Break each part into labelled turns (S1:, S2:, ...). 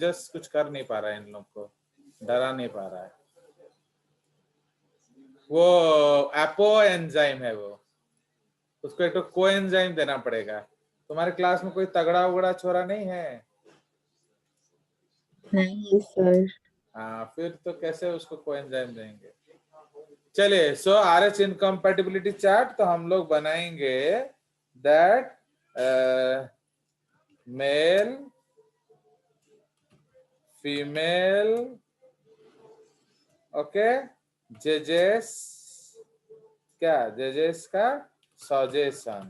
S1: Just कुछ कर नहीं पा रहा है, इन लोग को डरा नहीं पा रहा है। वो एपो एंजाइम है, वो उसको एक तो को एंजाइम देना पड़ेगा। तुम्हारे क्लास में कोई तगड़ा उगड़ा छोरा नहीं है?
S2: नहीं सर।
S1: हाँ, फिर तो कैसे उसको को एंजाइम देंगे। चलिए, सो RH इनकम्पैटिबिलिटी चार्ट तो हम लोग बनाएंगे दैट मेल फीमेल, ओके, जेजेस, क्या जेजेस का सजेशन,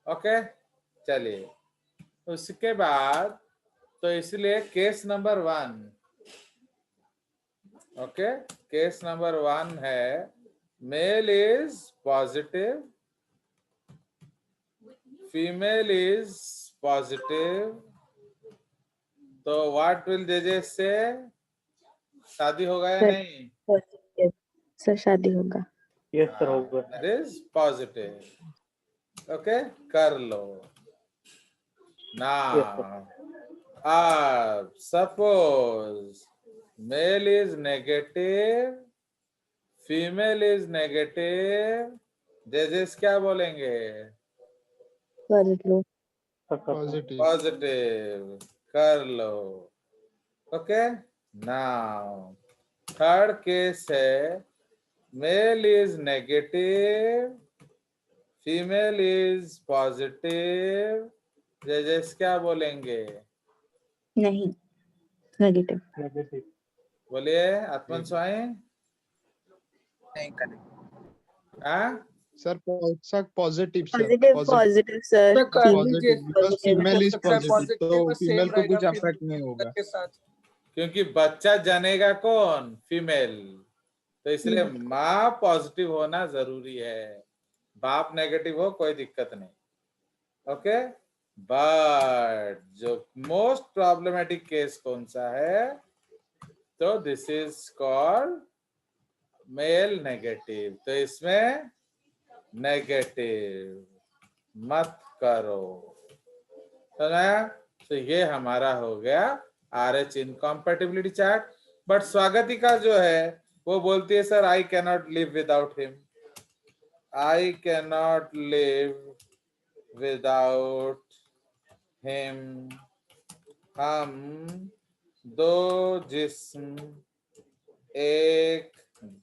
S1: ओके। चलिए, उसके बाद तो इसलिए case number 1, okay, case number 1 है mail is positive, female is positive, तो व्हाट विल जेजेस से? शादी होगा या नहीं?
S2: सर शादी होगा।
S3: यस सर होगा।
S1: दैट इज पॉजिटिव, ओके, कर लो ना। Suppose mail is negative, female is negative, जेजेस क्या बोलेंगे?
S2: पॉजिटिव।
S4: पॉजिटिव।
S1: पॉजिटिव, कर लो, ओके। नाउ थर्ड केस है mail is negative, female is positive, जजेस क्या बोलेंगे?
S2: नहीं, नेगेटिव।
S3: नेगेटिव।
S1: बोलिए आत्मन स्वामी।
S5: नहीं करेक्ट
S1: हाँ,
S4: sir positive sir.
S2: Positive sir.
S4: Positive because female is
S5: हो सकता है
S4: पॉजिटिव, तो
S5: positive बस
S4: फीमेल
S5: same
S4: को कुछ
S5: रहेगा
S4: अफेक्ट नहीं होगा।
S5: के साथ।
S1: क्योंकि बच्चा जनेगा कौन? फीमेल, तो इसलिए माँ पॉजिटिव होना जरूरी है, बाप नेगेटिव हो कोई दिक्कत नहीं, ओके। बट जो मोस्ट प्रॉब्लमेटिक केस कौन सा है? तो this is called male negative, तो इसमें नेगेटिव मत करो, तो ना, तो ये हमारा हो गया RH इनकम्पैटिबिलिटी चार्ट। बट स्वागतिका जो है वो बोलती है sir I cannot live without him, I cannot live without him, हम दो जिस्म एक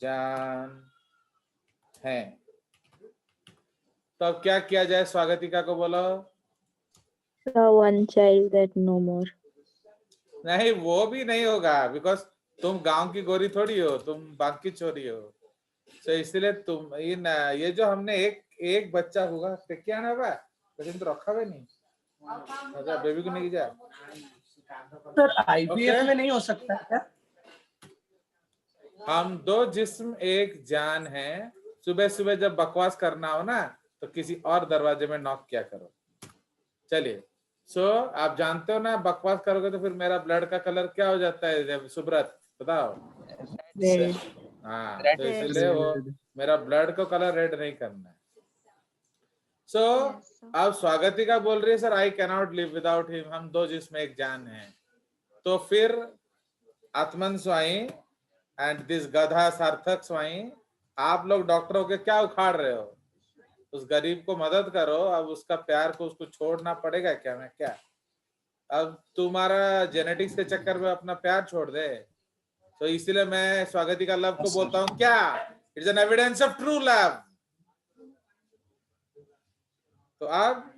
S1: जान हैं। तो अब क्या किया जाए? स्वागतिका को बोलो।
S2: One child that no more.
S1: नहीं, वो भी नहीं होगा, बिकॉज तुम गांव की गोरी थोड़ी हो, तुम बाकी छोरी हो, तो इसलिए तुम ये जो हमने एक बच्चा होगा क्या ना बा, लेकिन तो रखा हुआ नहीं, अच्छा बेबी को नहीं जा।
S5: सर IVF में नहीं हो सकता क्या?
S1: हम दो जिस्म एक जान है। सुबह सुबह जब बकवास करना हो ना तो किसी और दरवाजे में नॉक किया करो। चलिए, सो आप जानते हो ना बकवास करोगे तो फिर मेरा ब्लड का कलर क्या हो जाता है सुब्रत, बताओ? हाँ, तो इसलिए वो मेरा ब्लड को कलर रेड नहीं करना है। सो अब स्वागतिका बोल रही है sir I cannot live without him, हम दो जिसमें एक जान है। तो फिर आत्मन स्वाई एंड दिस गधा सार्थक स्वाई, आप लोग डॉक्टरों के क्या उखाड़ रहे हो? उस गरीब को मदद करो, अब उसका प्यार को उसको छोड़ना पड़ेगा क्या? मैं क्या अब तुम्हारा जेनेटिक्स के चक्कर में अपना प्यार छोड़ दे? तो इसलिए मैं स्वागतिका लव को बोलता हूँ क्या, it's an evidence of true love. तो अब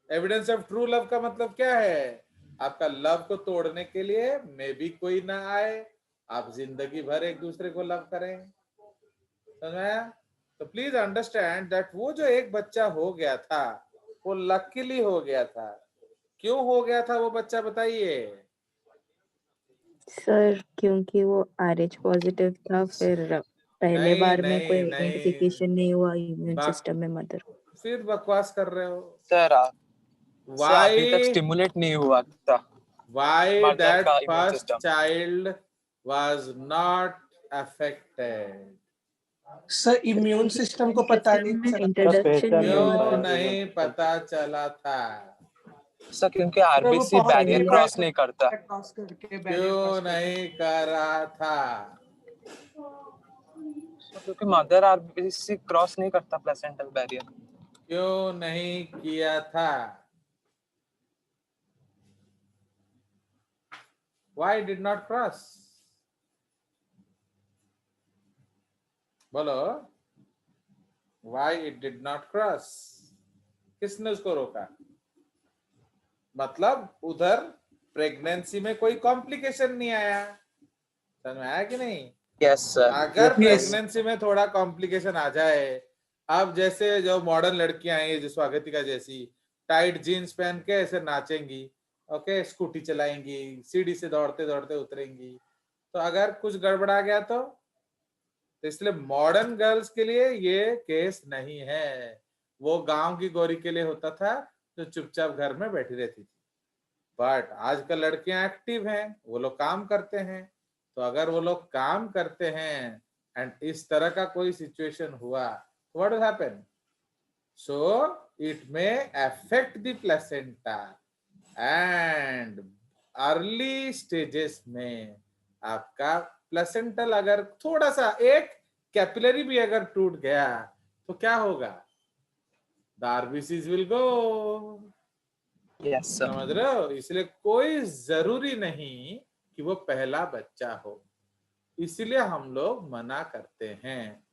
S1: एविडेंस ऑफ ट्रू लव का मतलब क्या है? आपका लव को तोड़ने के लिए मे भी कोई ना आए, आप जिंदगी भर एक दूसरे को लव करें, समझ में आया? तो प्लीज अंडरस्टैंड दैट वो जो एक बच्चा हो गया था वो लकीली हो गया था। क्यों हो गया था वो बच्चा, बताइए?
S2: सर क्योंकि वो RH पॉजिटिव था, फिर पहले
S1: नहीं,
S2: बार में
S1: नहीं,
S2: कोई
S1: नहीं।
S2: आइडेंटिफिकेशन नहीं हुआ इम्यून
S1: बात-
S2: सिस्टम में मदर।
S1: फिर बकवास कर रहे हो।
S5: सर अभी तक
S1: Why?
S5: स्टिमुलेट नहीं हुआ था।
S1: Why
S5: Mother
S1: that
S5: का immune
S1: first
S5: system.
S1: child was not affected?
S5: Sir immune system को पता नहीं चला।
S2: इंट्रोडक्शन
S3: पहचान
S2: नहीं
S1: क्यों
S2: हुआ था।
S1: नहीं पता चला था?
S3: सर क्योंकि आरबीसी बैरियर क्रॉस नहीं करता।
S5: क्रॉस करके
S1: क्यों नहीं कर रहा था?
S3: क्योंकि मदर आरबीसी क्रॉस नहीं करता प्लेसेंटल बैरियर।
S1: क्यों नहीं किया था? Why did not cross? बोलो, Why it did not cross? किसने उसको रोका? मतलब उधर प्रेगनेंसी में कोई कॉम्प्लिकेशन नहीं आया। समझ में आया कि नहीं?
S3: Yes sir.
S1: अगर प्रेगनेंसी में थोड़ा कॉम्प्लिकेशन आ जाए, अब जैसे जो मॉडर्न लड़कियां हैं जो स्वागतिका जैसी टाइट जीन्स पहन के ऐसे नाचेंगी, ओके, स्कूटी चलाएंगी, सीढ़ी से दौड़ते दौड़ते उतरेंगी, तो अगर कुछ गड़बड़ा गया तो इसलिए मॉडर्न गर्ल्स के लिए ये केस नहीं है। वो गांव की गोरी के लिए होता था जो चुपचाप घर में बैठी रहती थी। बट आजकल लड़कियां एक्टिव हैं, वो लोग काम करते हैं, तो अगर वो लोग काम करते हैं एंड इस तरह का कोई सिचुएशन हुआ, what will happen? So it may affect the placenta and early stages में आपका प्लेसेंटल अगर थोड़ा सा एक कैपिलरी भी अगर टूट गया तो क्या होगा? The RBCs will go.
S3: Yes sir.
S1: समझ रहे हो? इसलिए कोई जरूरी नहीं कि वो पहला बच्चा हो, इसलिए हम लोग मना करते हैं।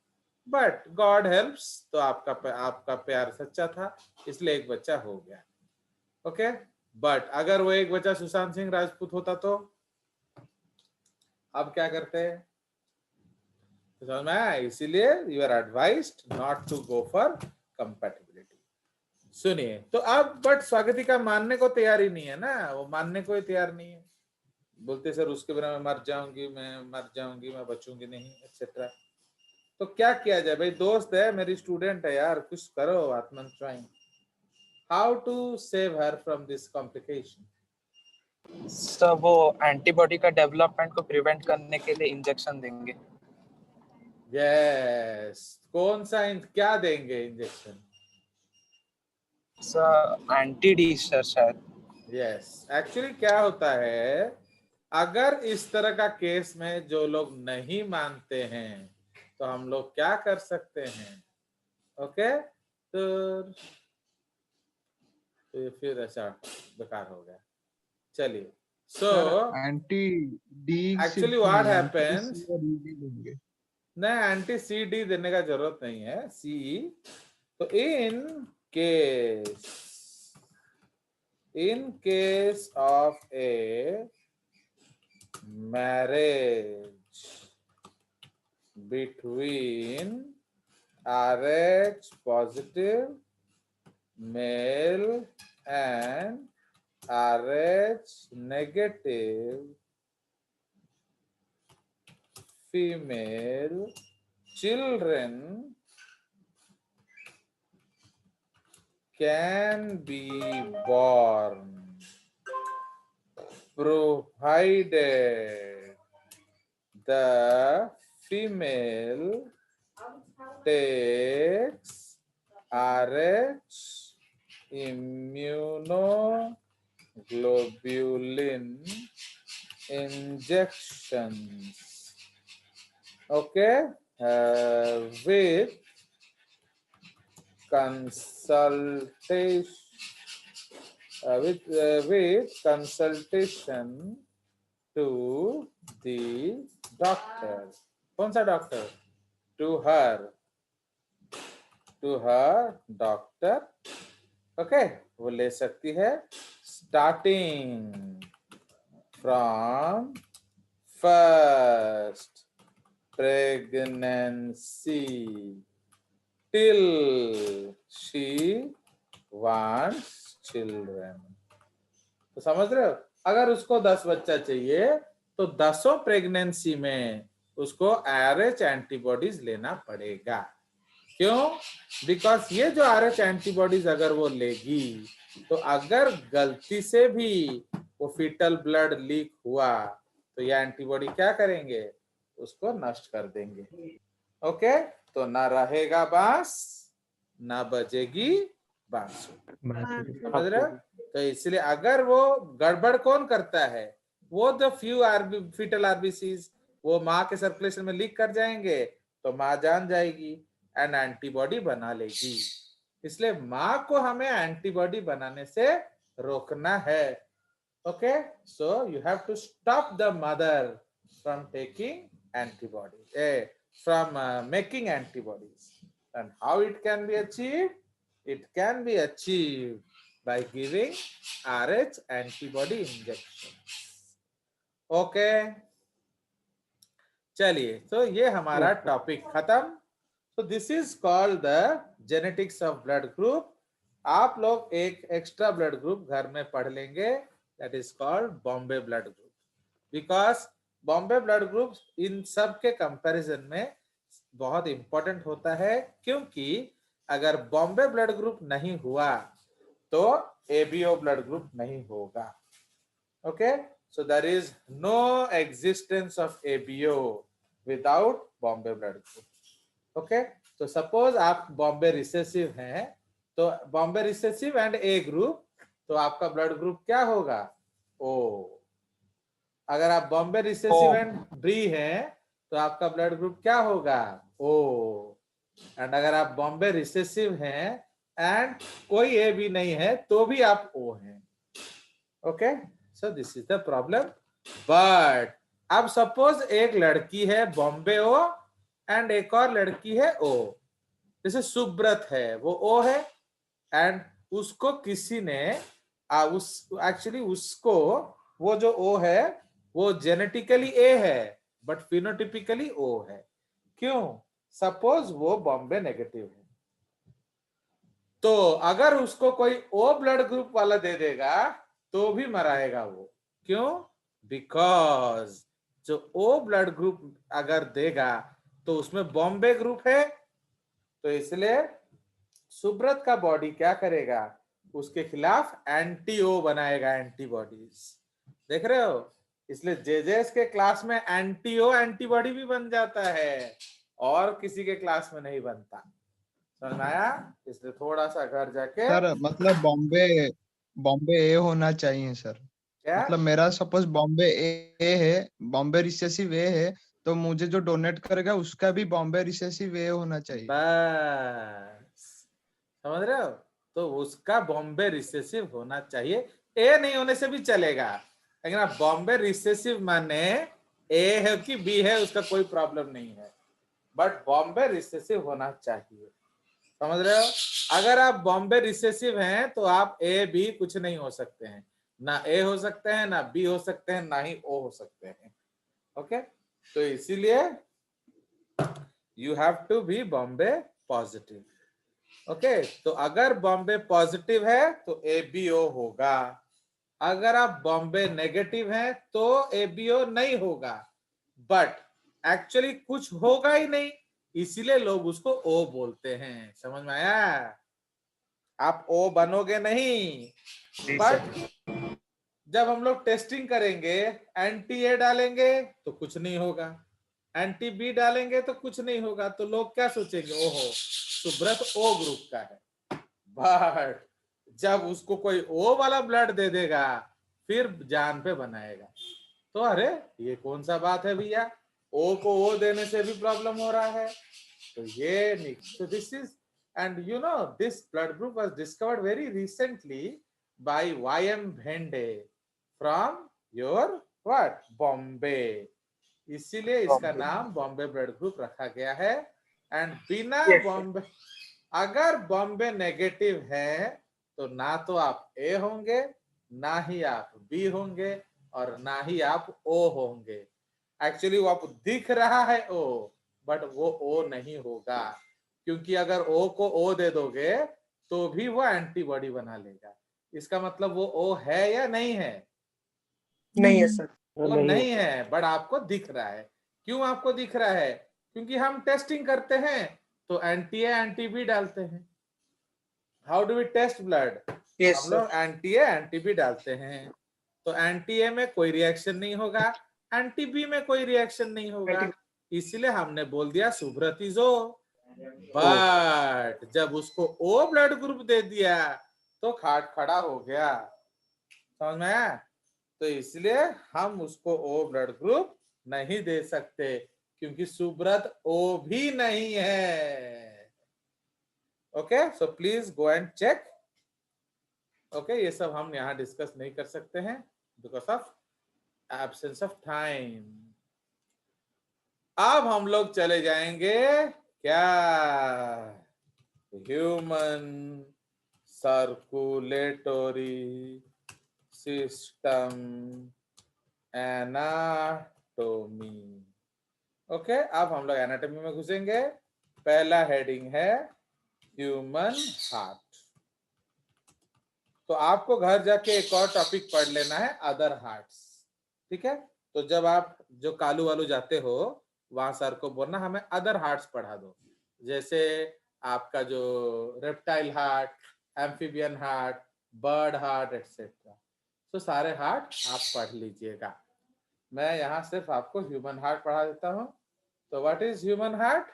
S1: बट गॉड हेल्प्स, तो आपका प्यार सच्चा था, इसलिए एक बच्चा हो गया। ओके, बट अगर वो एक बच्चा सुशांत सिंह राजपूत होता तो अब क्या करते हैं? तो समझ में आया? इसीलिए you are advised not to go for compatibility. सुनिए, तो अब बट स्वागतिका मानने को तैयार ही नहीं है ना, वो मानने को ही तैयार नहीं है। बोलते सर उसके बिना मैं मर जाऊंगी, मैं बचूंगी नहीं, एक्सेट्रा। तो क्या किया जाए भाई? दोस्त है, मेरी स्टूडेंट है यार, कुछ करो आत्मन trying. How to save her from this complication?
S3: Sir वो एंटीबॉडी का डेवलपमेंट को प्रिवेंट करने के लिए इंजेक्शन देंगे।
S1: यस, कौन सा क्या देंगे injection?
S3: Sir anti D sir शायद।
S1: यस, एक्चुअली क्या होता है, अगर इस तरह का केस में जो लोग नहीं मानते हैं तो हम लोग क्या कर सकते हैं? ओके, तो ये फिर ऐसा बेकार हो गया। चलिए, so
S4: anti D
S1: actually what happens, नहीं एंटी सी डी देने का जरूरत नहीं है, सी। तो in case of a marriage between Rh positive male and Rh negative female, children can be born provided the female takes Rh immunoglobulin injections, okay, with consultation to the doctor. कौन सा doctor? To her doctor, okay, वो ले सकती है starting from first pregnancy till she wants children. तो समझ रहे हो? अगर उसको 10 बच्चा चाहिए तो 10 प्रेगनेंसी में उसको RH एंटीबॉडीज लेना पड़ेगा। क्यों? बिकॉज ये जो RH एंटीबॉडीज अगर वो लेगी तो अगर गलती से भी वो फीटल ब्लड लीक हुआ तो ये एंटीबॉडी क्या करेंगे? उसको नष्ट कर देंगे। ओके, तो ना रहेगा बांस, ना बजेगी बांसुरी।
S2: बांसुरी।
S1: समझ रहे हो? तो इसलिए अगर वो गड़बड़ कौन करता है, वो द फ्यू फीटल आरबीसीज वो माँ के सर्कुलेशन में लीक कर जाएंगे, तो माँ जान जाएगी एंड एंटीबॉडी बना लेगी। इसलिए माँ को हमें एंटीबॉडी बनाने से रोकना है। Okay, so you have to stop the mother from taking antibody, from making antibodies. And how it can be achieved? It can be achieved by giving RH antibody injections. Okay, चलिए, तो ये हमारा topic खत्म। तो this is called the genetics of blood group. आप लोग एक extra blood group घर में पढ़ लेंगे, that is called Bombay blood group, because Bombay blood group in सब के कंपैरिजन में बहुत इंपॉर्टेंट होता है, क्योंकि अगर बॉम्बे ब्लड ग्रुप नहीं हुआ तो एबीओ ब्लड ग्रुप नहीं होगा। Okay, so there is no existence of ABO without Bombay blood group. Okay, तो सपोज आप बॉम्बे रिसेसिव हैं, तो Bombay recessive and A group, तो आपका ब्लड ग्रुप क्या होगा? ओ। अगर आप बॉम्बे रिसेसिव एंड बी हैं, तो आपका ब्लड ग्रुप क्या होगा? ओ। एंड अगर आप बॉम्बे रिसेसिव हैं एंड कोई ए भी नहीं है, तो भी आप ओ हैं। Okay, so this is the problem. But अब सपोज एक लड़की है बॉम्बे ओ एंड एक और लड़की है ओ, जैसे सुब्रत है, वो ओ है एंड उसको किसी ने एक्चुअली उसको वो जो ओ है वो जेनेटिकली ए है बट फिनोटिपिकली ओ है। क्यों? सपोज वो बॉम्बे नेगेटिव है, तो अगर उसको कोई ओ ब्लड ग्रुप वाला दे देगा तो भी मराएगा वो। क्यों? बिकॉज जो ओ ब्लड ग्रुप अगर देगा तो उसमें बॉम्बे ग्रुप है, तो इसलिए सुब्रत का बॉडी क्या करेगा? उसके खिलाफ एंटी ओ बनाएगा, एंटीबॉडीज। देख रहे हो? इसलिए जेजेएस के क्लास में एंटी ओ एंटीबॉडी भी बन जाता है और किसी के क्लास में नहीं बनता। समझ में आया? इसलिए थोड़ा सा घर जाके
S4: सर मतलब बॉम्बे ए होना चाहिए सर।
S1: क्या
S4: मतलब मेरा सपोज बॉम्बे ए है, बॉम्बे रिसेसिव ए है, तो मुझे जो डोनेट करेगा उसका भी बॉम्बे रिसेसिव ए होना चाहिए।
S1: बस समझ रहे हो? तो उसका बॉम्बे रिसेसिव होना चाहिए, ए नहीं होने से भी चलेगा, लेकिन आप बॉम्बे रिसेसिव माने ए है कि बी है उसका कोई प्रॉब्लम नहीं है, बट बॉम्बे रिसेसिव होना चाहिए। समझ रहे हो? अगर आप बॉम्बे रिसेसिव हैं तो आप ए बी कुछ नहीं हो सकते हैं, ना ए हो सकते हैं, ना बी हो सकते हैं, ना ही ओ हो सकते हैं। ओके, तो इसीलिए you have to be Bombay positive. Okay, तो अगर बॉम्बे पॉजिटिव है तो एबीओ होगा, अगर आप बॉम्बे नेगेटिव हैं तो एबीओ नहीं होगा, बट एक्चुअली कुछ होगा ही नहीं, इसीलिए लोग उसको ओ बोलते हैं। समझ में आया? आप ओ बनोगे नहीं, बट जब हम लोग टेस्टिंग करेंगे एंटी ए डालेंगे तो कुछ नहीं होगा, एंटी बी डालेंगे तो कुछ नहीं होगा, तो लोग क्या सोचेंगे? ओहो, सुब्रत ओ ग्रुप का है। बट जब उसको कोई ओ वाला ब्लड दे देगा फिर जान पे बनाएगा, तो अरे ये कौन सा बात है भैया, ओ को ओ देने से भी प्रॉब्लम हो रहा है। तो ये नहीं, तो this is, and you know this blood group was discovered very recently bye वाईएम भेंडे फ्रॉम योर व्हाट बॉम्बे, इसीलिए इसका नाम बॉम्बे ब्लड ग्रुप रखा गया है। एंड बिना बॉम्बे, अगर बॉम्बे नेगेटिव है तो ना तो आप ए होंगे, ना ही आप बी होंगे, और ना ही आप ओ होंगे। एक्चुअली वो आपको दिख रहा है ओ, बट वो ओ नहीं होगा, क्योंकि अगर ओ को ओ दे दोगे तो भी वो एंटीबॉडी बना लेगा। इसका मतलब वो ओ है या नहीं है?
S5: नहीं है सर।
S1: वो नहीं है, बट आपको दिख रहा है। क्यों आपको दिख रहा है? क्योंकि हम टेस्टिंग करते हैं तो एंटी ए एंटी बी डालते हैं। How do we test blood? हम लोग एंटी ए एंटी बी डालते हैं, तो एंटी ए में कोई रिएक्शन नहीं होगा, एंटी बी में कोई रिएक्शन नहीं होगा, इसलिए हमने बोल दिया सुब्रत इज ओ। बट जब उसको ओ ब्लड ग्रुप दे दिया तो हार्ट खड़ा हो गया, समझ में आया? तो इसलिए हम उसको ओ ब्लड ग्रुप नहीं दे सकते, क्योंकि सुब्रत ओ भी नहीं है। Okay, so please go and check. Okay, ये सब हम यहाँ डिस्कस नहीं कर सकते हैं because of absence of time. अब हम लोग चले जाएंगे क्या, human circulatory system anatomy. Okay, अब हम लोग एनाटोमी में घुसेंगे। पहला हेडिंग है ह्यूमन हार्ट। तो आपको घर जाके एक और टॉपिक पढ़ लेना है, अदर हार्ट्स। ठीक है, तो जब आप जो कालू वालू जाते हो वहां सर को बोलना हमें अदर हार्ट्स पढ़ा दो, जैसे आपका जो reptile heart, amphibian heart, bird heart etcetera. तो सारे हार्ट आप पढ़ लीजिएगा। मैं यहाँ सिर्फ आपको ह्यूमन हार्ट पढ़ा देता हूँ। तो what is human heart?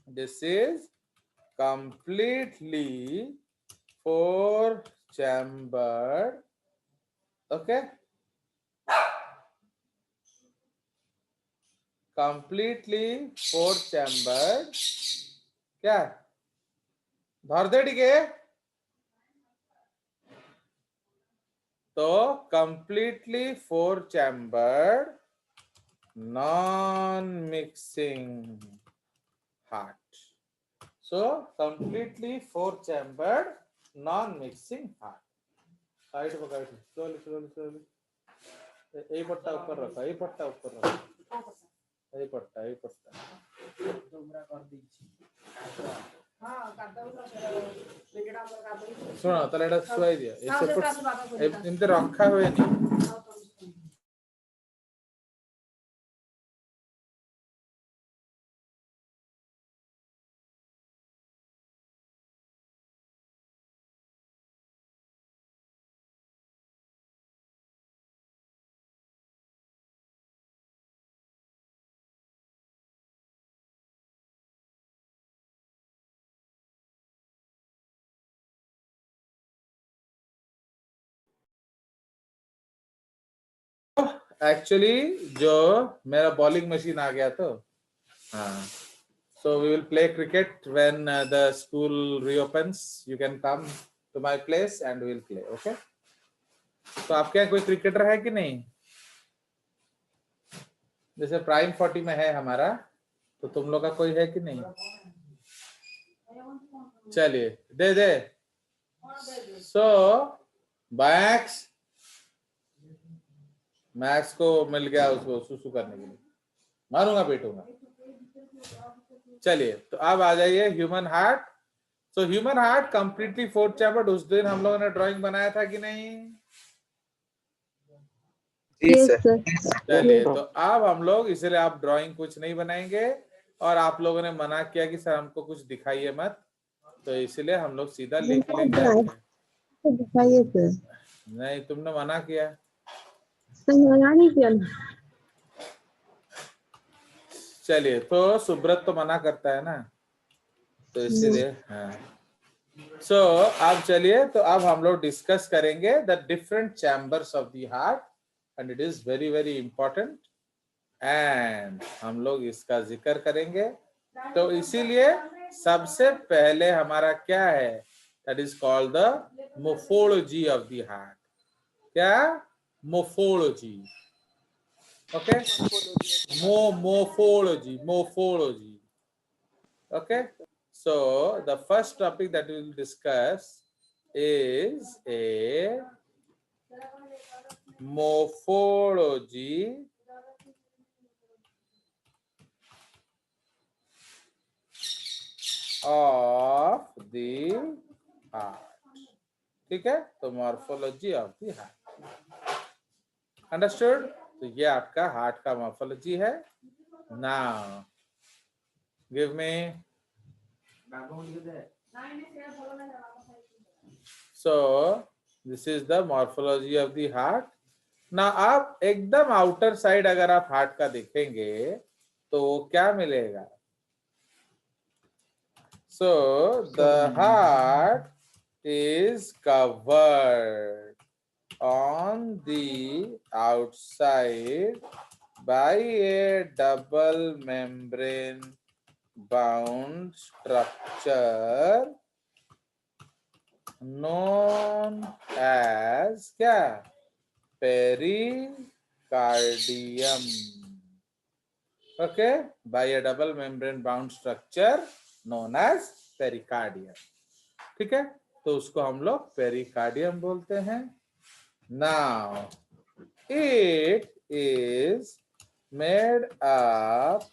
S1: This is completely 4-chambered, okay, completely 4-chambered, क्या धर दे डिगे, तो completely 4-chambered non-mixing heart. So completely 4-chambered non-mixing heart. Side पकड़, स्लोली स्लोली स्लोली, यही पट्टा ऊपर रखा, यही पट्टा ऊपर रखा, यही पट्टा, यही पट्टा। ଶୁଣ ତାହେଲେ ଏଟା ଶୁଆଇ ଦିଅ, ଏମିତି ରଖା ହୁଏନି। एक्चुअली जो मेरा बॉलिंग मशीन आ गया, तो हाँ, so we will play cricket when the school reopens. You can come to my place and we will play, okay? तो आपके यहाँ कोई क्रिकेटर है कि नहीं? जैसे प्राइम 40 में है हमारा, तो तुम लोग का कोई है कि नहीं? चलिए दे दे। सो मैक्स को मिल गया उसको सुसु करने के लिए, मारूंगा पीटूंगा। चलिए, तो अब आ जाइए human heart. So human heart completely 4-chambered, उस दिन हम लोगों ने ड्राइंग बनाया था कि नहीं? चलिए, तो अब हम लोग, इसलिए आप ड्राइंग कुछ नहीं बनाएंगे, और आप लोगों ने मना किया कि सर हमको कुछ दिखाइए मत, तो इसलिए हम लोग सीधा लिख लेंगे।
S2: दिखाइए सर।
S1: नहीं, तुमने मना किया।
S2: मना नहीं किया।
S1: चलिए, तो सुब्रत तो मना करता है ना, तो इसलिए हाँ। सो अब चलिए, तो अब हम लोग डिस्कस करेंगे the different chambers of the heart, and it is very very important, and हम लोग इसका जिक्र करेंगे। तो इसीलिए सबसे पहले हमारा क्या है, that is called the morphology of the heart. क्या? Morphology, okay, morphology. Okay, so the first topic that we will discuss is a morphology of the heart. ठीक है, तो morphology of the heart, understood? तो ये आपका heart का morphology है। Now give me, so this is the morphology of the heart. ना आप एकदम आउटर साइड अगर आप हार्ट का देखेंगे तो क्या मिलेगा? So the heart is covered on the outside by a double membrane bound structure known as क्या? Pericardium. Okay, by a double membrane bound structure known as pericardium. ठीक है, तो उसको हम लोग पेरिकार्डियम बोलते हैं. Now it is made up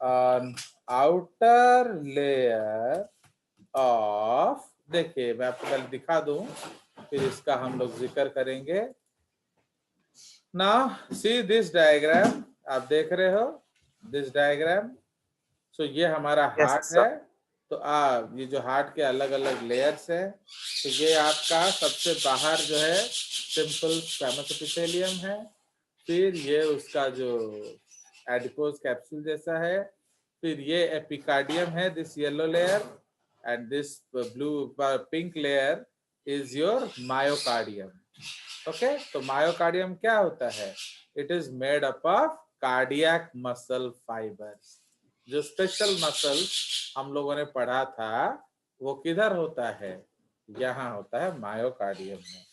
S1: an outer layer of, देखिए मैं आपको पहले दिखा दूं फिर इसका हम लोग जिक्र करेंगे. Now see this diagram, आप देख रहे हो this diagram. So ये हमारा
S3: Yes,
S1: हार्ट
S3: sir.
S1: है. तो आप ये जो हार्ट के अलग अलग लेयर्स है, तो ये आपका सबसे बाहर जो है सिंपल स्क्वैमस एपिथेलियम है. फिर ये उसका जो एडिपोज कैप्सूल जैसा है. फिर ये एपिकार्डियम है, this yellow layer, and this blue pink layer is your myocardium. Okay, तो मायोकार्डियम क्या होता है? It is made up of cardiac muscle fibres. जो स्पेशल मसल हम लोगों ने पढ़ा था वो किधर होता है? यहाँ होता है मायोकार्डियम में.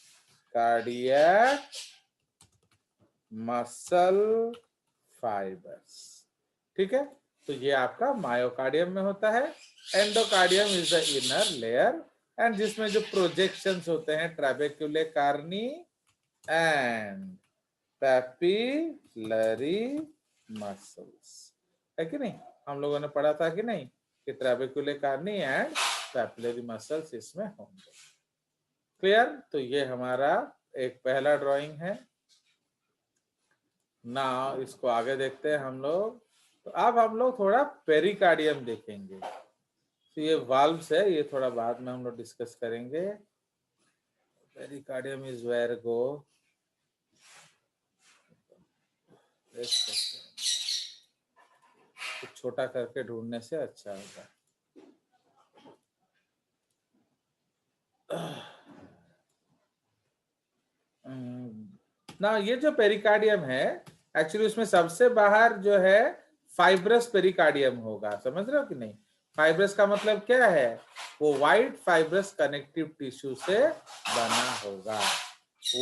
S1: Cardiac muscle fibres. ठीक है, तो ये आपका मायोकार्डियम में होता है. Endocardium is the inner layer, and जिसमें जो प्रोजेक्शंस होते हैं ट्रैबेक्युलर कार्नी एंड पैपिलरी मसल्स, है कि नहीं? हम लोगों ने पढ़ा था कि नहीं कि ट्रैबेक्युलर कार्नी एंड पैपिलरी मसल्स इसमें होंगे. क्लियर? तो ये हमारा एक पहला ड्राइंग है. ना इसको आगे देखते हैं हम लोग. तो अब हम लोग थोड़ा पेरिकार्डियम देखेंगे. तो ये वाल्व्स है, ये थोड़ा बाद में हम लोग डिस्कस करेंगे. पेरिकार्डियम इज वेयर गो, कुछ छोटा करके ढूंढने से अच्छा होगा. ना ये जो पेरिकार्डियम है एक्चुअली उसमें सबसे बाहर जो है फाइब्रस पेरिकार्डियम होगा. समझ रहे हो कि नहीं? फाइब्रस का मतलब क्या है? वो वाइट फाइब्रस कनेक्टिव टिश्यू से बना होगा.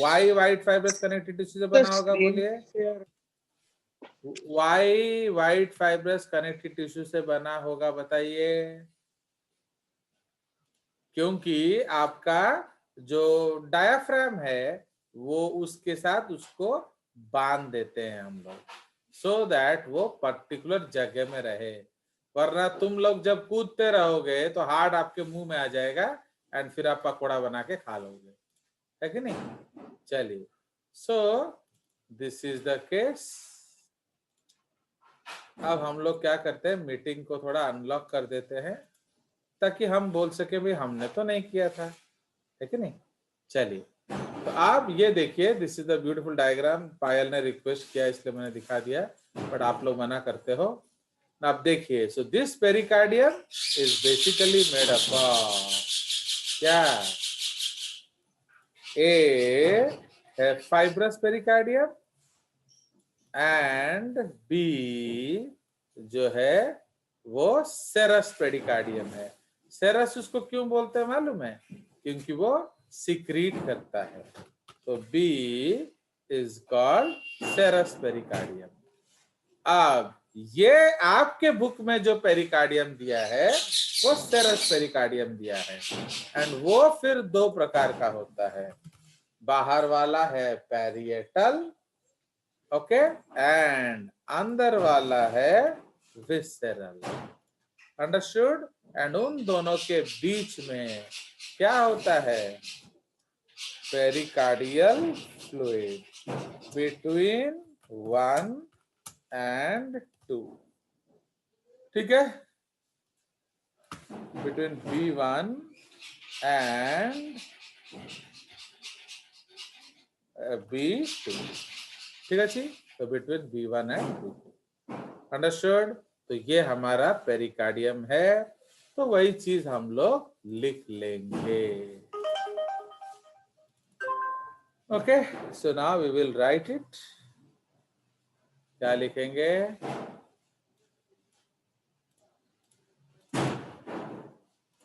S1: Why white fibrous connective tissue से बना होगा? बोलिए. Why white fibrous connective tissue से बना होगा, बताइए. क्योंकि आपका जो डायाफ्राम है वो उसके साथ उसको बांध देते हैं हम लोग, सो दैट वो पर्टिकुलर जगह में रहे. वरना तुम लोग जब कूदते रहोगे तो हार्ड आपके मुंह में आ जाएगा एंड फिर आप पकौड़ा बना के खा लोगे, है कि नहीं? चलिए, so this is the case. अब हम लोग क्या करते हैं, मीटिंग को थोड़ा अनलॉक कर देते हैं ताकि हम बोल सके भाई हमने तो नहीं किया था, है कि नहीं? चलिए, तो आप ये देखिए, this is the beautiful diagram. पायल ने रिक्वेस्ट किया इसलिए मैंने दिखा दिया, बट आप लोग मना करते हो. आप देखिए, so this pericardium is basically made up of क्या? ए है फाइब्रस पेरिकार्डियम एंड बी जो है वो सेरस पेरिकार्डियम है. सेरस उसको क्यों बोलते हैं मालूम है? क्योंकि वो सिक्रीट करता है. तो बी इज कॉल्ड सेरस पेरिकार्डियम. अब ये आपके बुक में जो पेरिकार्डियम दिया है वो सेरस पेरिकार्डियम दिया है, एंड वो फिर दो प्रकार का होता है. बाहर वाला है पैरिएटल, ओके, एंड अंदर वाला है विसेरल. अंडरस्टूड? एंड उन दोनों के बीच में क्या होता है? Pericardial fluid between 1 and 2. ठीक है? Between B1 and B2. ठीक है जी? तो between B1 and B2. Understood? तो ये हमारा पेरिकार्डियम है. तो वही चीज हम लोग लिख लेंगे। Okay, so now we will write it. क्या लिखेंगे?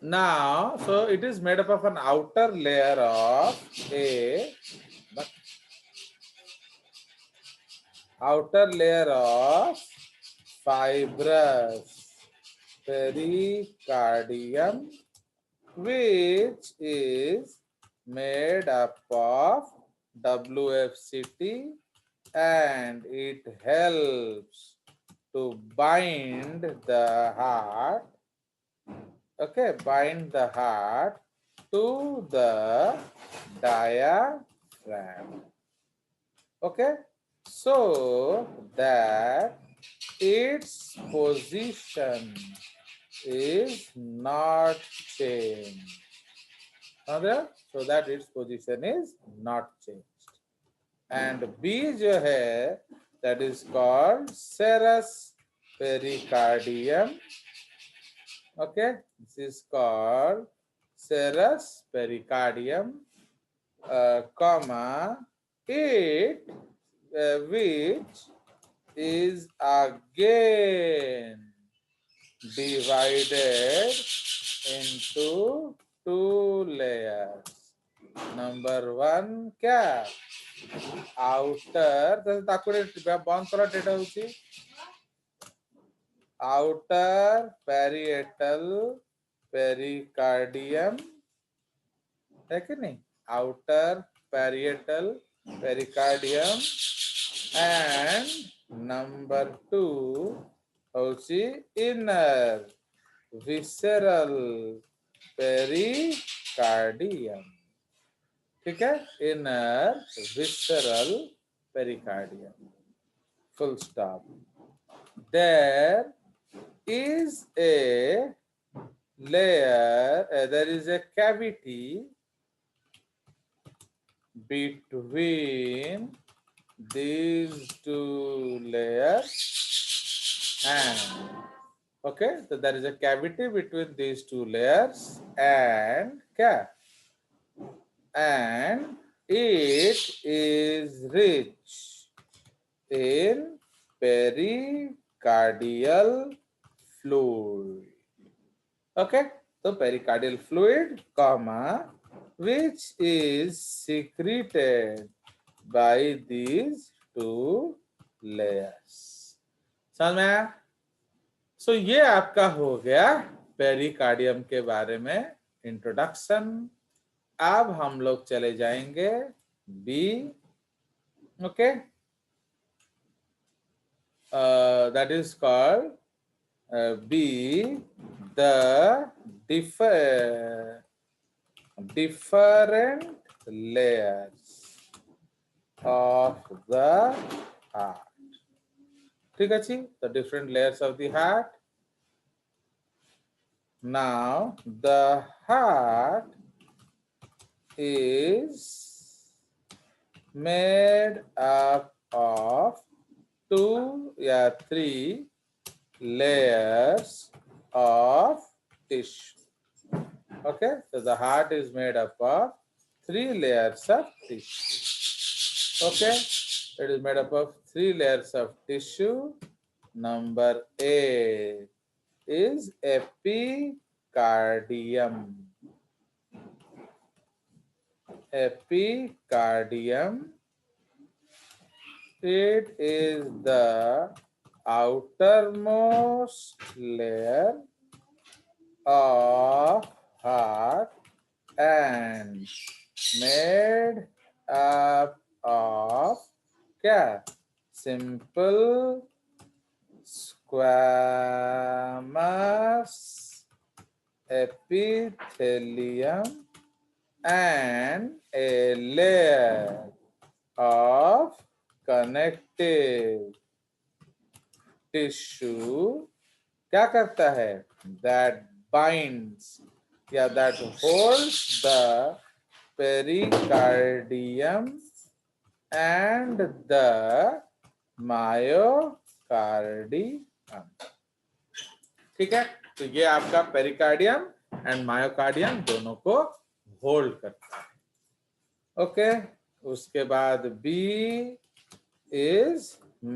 S1: Now, so it is made up of an outer layer of a outer layer of fibrous pericardium, which is made up of WFCT, and it helps to bind the heart. Okay, bind the heart to the diaphragm. Okay, so that its position is not changed. So that its position is not changed. And B जो है, that is called serous pericardium. Okay, this is called serous pericardium, comma, it which is again divided into two layers. Number one क्या? Outer, बंद करा data होची, outer parietal pericardium है कि नहीं? Outer parietal pericardium, and number two होची inner visceral pericardium. ठीक है? Inner visceral pericardium. Full stop. There is a layer, there is a cavity between these two layers, and okay, so there is a cavity between these two layers, and क्या? And it is rich in pericardial fluid. Okay, so pericardial fluid, comma, which is secreted by these two layers. समझ में आया? सो ये आपका हो गया pericardium के बारे में इंट्रोडक्शन। अब हम लोग चले जाएंगे B. Okay, that is called B the different layers of the heart. ठीक है जी, the different layers of the heart. Now the heart is made up of 2 or 3 layers of tissue. Okay, so the heart is made up of 3 layers of tissue. Okay, it is made up of 3 layers of tissue. Number A is epicardium. Epicardium, it is the outermost layer of heart and made up of क्या? Simple squamous epithelium and a layer of connective tissue क्या करता है? That binds, yeah, that holds the pericardium and the myocardium. ठीक है, तो ये आपका pericardium and myocardium दोनों को होल्ड करता है। ओके, उसके बाद बी इज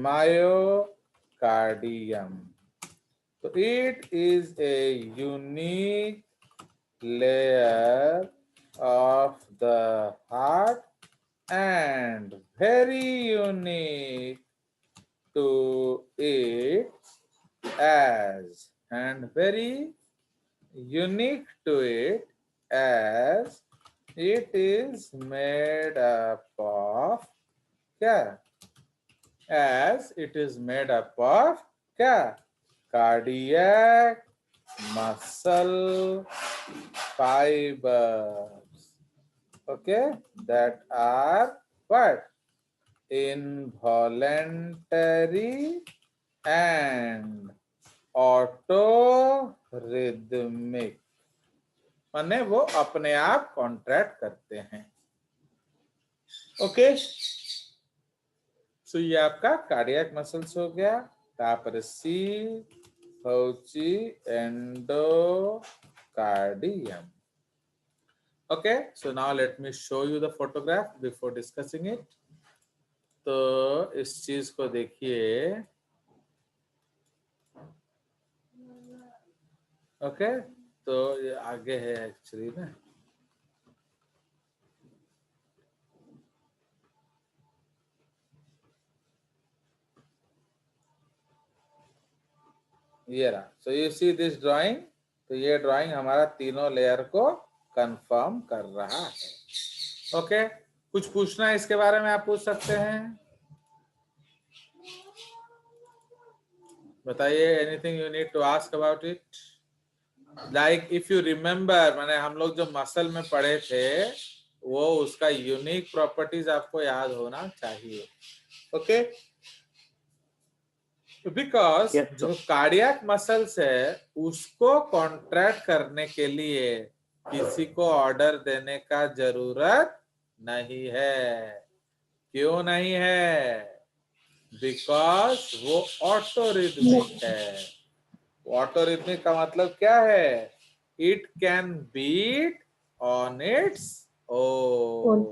S1: मायोकार्डियम। तो it is a unique layer of the heart and very unique to it as it is made up of क्या? As it is made up of क्या? Cardiac muscle fibers, okay, that are what? Involuntary and autorhythmic, माने वो अपने आप contract करते हैं। Okay, सो ये आपका कार्डियक मसल्स हो गया। तापर सी होची endocardium. Okay, so now let me show you the photograph before discussing it. तो इस चीज को देखिए। ओके, तो ये आगे है एक्चुअली ना। ये रहा। So you see this drawing, तो ये ड्राइंग हमारा तीनों लेयर को कंफर्म कर रहा है। ओके, कुछ पूछना है इसके बारे में आप पूछ सकते हैं, बताइए। Anything you need to ask about it? Like if you remember, मैंने हम लोग जो मसल में पढ़े थे वो उसका यूनिक प्रॉपर्टीज आपको याद होना चाहिए। ओके, बिकॉज जो कार्डियक मसल्स है उसको कॉन्ट्रैक्ट करने के लिए किसी को ऑर्डर देने का जरूरत नहीं है। क्यों नहीं है? बिकॉज वो ऑटोरिथमिक है। ऑटोरिथमिक का मतलब क्या है? It can beat on its own.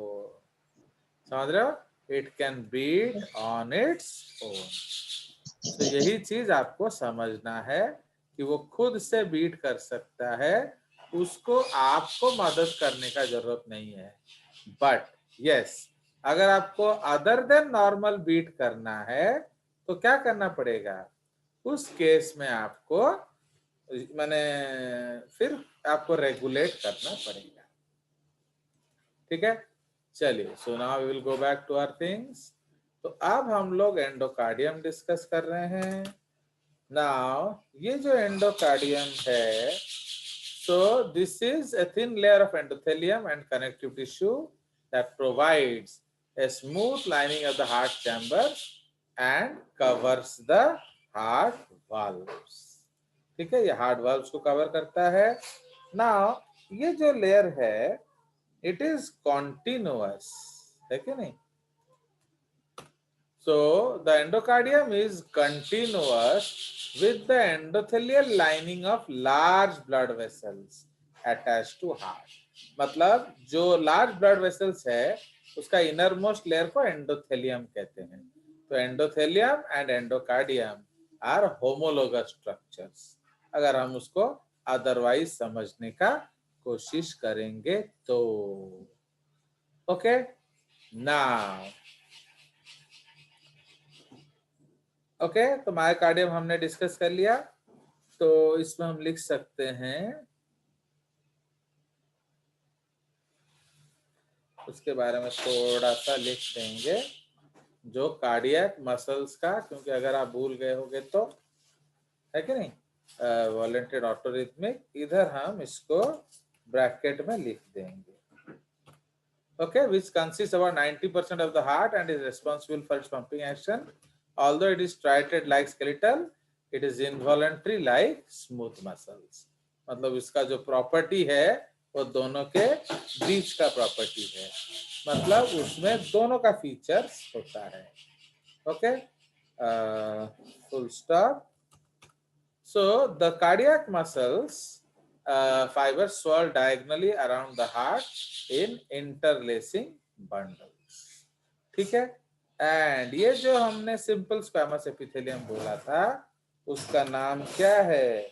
S1: समझ रहे हो? It can beat on its own. तो यही चीज आपको समझना है कि वो खुद से बीट कर सकता है, उसको आपको मदद करने का जरूरत नहीं है। बट यस, अगर आपको अदर देन नॉर्मल बीट करना है तो क्या करना पड़ेगा? उस केस में आपको माने फिर आपको रेगुलेट करना पड़ेगा। ठीक है, चलिए। So now we will go back to our things. तो अब हम लोग एंडोकार्डियम डिस्कस कर रहे हैं। नाउ ये जो एंडोकार्डियम है, so this is a thin layer of endothelium and connective tissue that provides a smooth lining of the heart chamber and covers the heart valves। ठीक है, ये हार्ट वाल्व्स को कवर करता है। नाउ ये जो लेयर है इट इज कॉन्टिन्यूअस, है कि नहीं? So the endocardium is continuous with the endothelial lining of large blood vessels attached to heart। मतलब जो large blood vessels है उसका इनर मोस्ट लेयर को एंडोथेलियम कहते हैं। तो endothelium and endocardium are homologous structures, अगर हम उसको अदरवाइज समझने का कोशिश करेंगे तो। ओके, नाउ ओके, तो मायोकार्डियम हमने डिस्कस कर लिया। तो इसमें हम लिख सकते हैं, उसके बारे में थोड़ा सा लिख देंगे, जो कार्डियक मसल्स का, क्योंकि अगर आप भूल गए होंगे तो, है कि नहीं, वॉलेंटेड ऑटोरिथमिक, इधर हम इसको ब्रैकेट में लिख देंगे। Okay, which consist about 90% of the heart and is responsible for its pumping action. Although it is striated like skeletal, it is involuntary like smooth muscles। मतलब इसका जो प्रॉपर्टी है वो दोनों के बीच का प्रॉपर्टी है, मतलब उसमें दोनों का फीचर्स होता है। Okay, full stop. So the cardiac muscles fibers swirl diagonally around the heart in interlacing bundles. ठीक है, एंड ये जो हमने सिंपल स्क्वैमस एपिथेलियम बोला था उसका नाम क्या है?